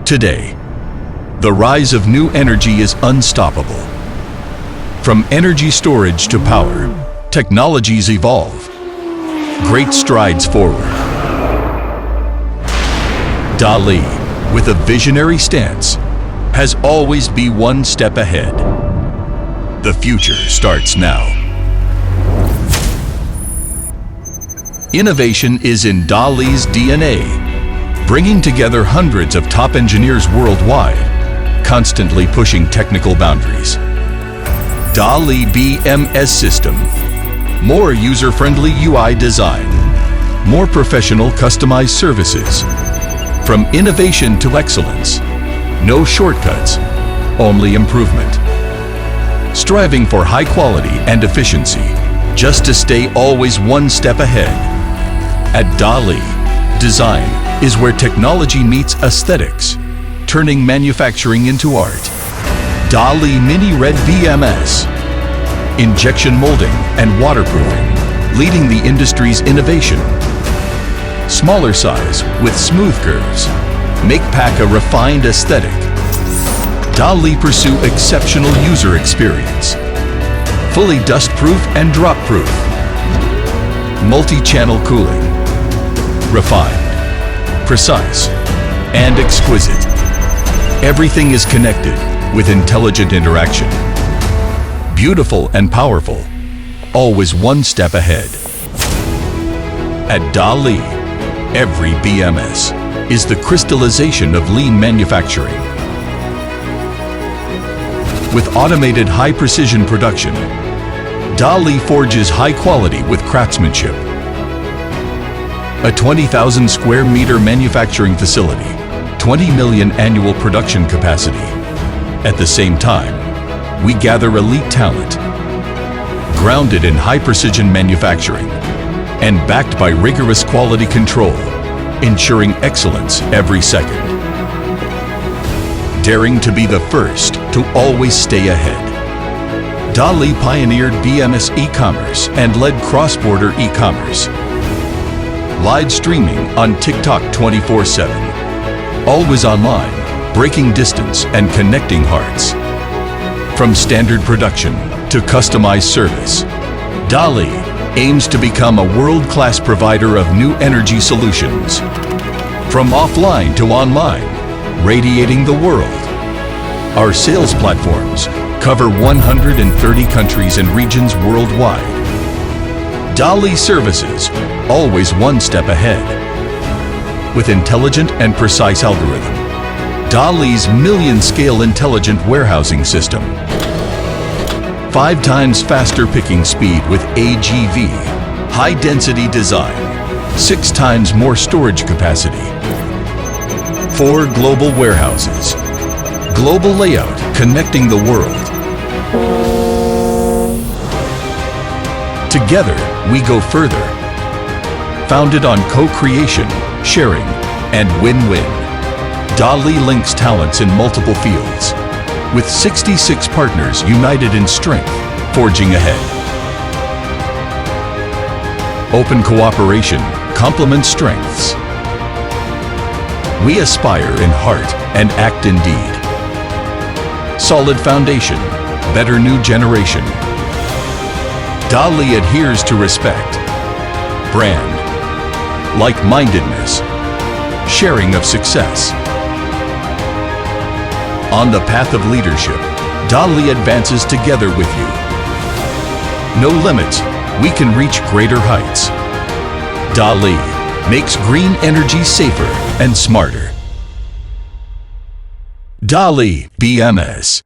Today, the rise of new energy is unstoppable. From energy storage to power, technologies evolve. Great strides forward. DALY, with a visionary stance, has always been one step ahead. The future starts now. Innovation is in DALY's DNA, bringing together hundreds of top engineers worldwide, constantly pushing technical boundaries. DALY BMS system. More user-friendly UI design. More professional customized services. From innovation to excellence. No shortcuts, only improvement. Striving for high quality and efficiency, just to stay always one step ahead. At DALY, design is where technology meets aesthetics, turning manufacturing into art. DALY Mini Red BMS. Injection molding and waterproofing, leading the industry's innovation. Smaller size with smooth curves, make pack a refined aesthetic. DALY pursue exceptional user experience. Fully dust-proof and drop-proof. Multi-channel cooling. Refined, precise, and exquisite. Everything is connected with intelligent interaction. Beautiful and powerful, always one step ahead. At DALY, every BMS is the crystallization of lean manufacturing. With automated high-precision production, DALY forges high quality with craftsmanship. A 20,000 square meter manufacturing facility, 20 million annual production capacity. At the same time, we gather elite talent, grounded in high-precision manufacturing, and backed by rigorous quality control, ensuring excellence every second. Daring to be the first to always stay ahead. DALY pioneered BMS e-commerce and led cross-border e-commerce. Live streaming on TikTok 24/7. Always online, breaking distance and connecting hearts. From standard production to customized service, DALY aims to become a world-class provider of new energy solutions. From offline to online, radiating the world. Our sales platforms cover 130 countries and regions worldwide. DALY services, always one step ahead. With intelligent and precise algorithm. DALY's million-scale intelligent warehousing system. 5 times faster picking speed with AGV. High-density design. 6 times more storage capacity. 4 global warehouses. Global layout connecting the world. Together, we go further. Founded on co-creation, sharing, and win-win. DALY links talents in multiple fields, with 66 partners united in strength, forging ahead. Open cooperation complements strengths. We aspire in heart and act in deed. Solid foundation, better new generation. DALY adheres to respect, brand, like-mindedness, sharing of success. On the path of leadership, DALY advances together with you. No limits, we can reach greater heights. DALY makes green energy safer and smarter. DALY BMS.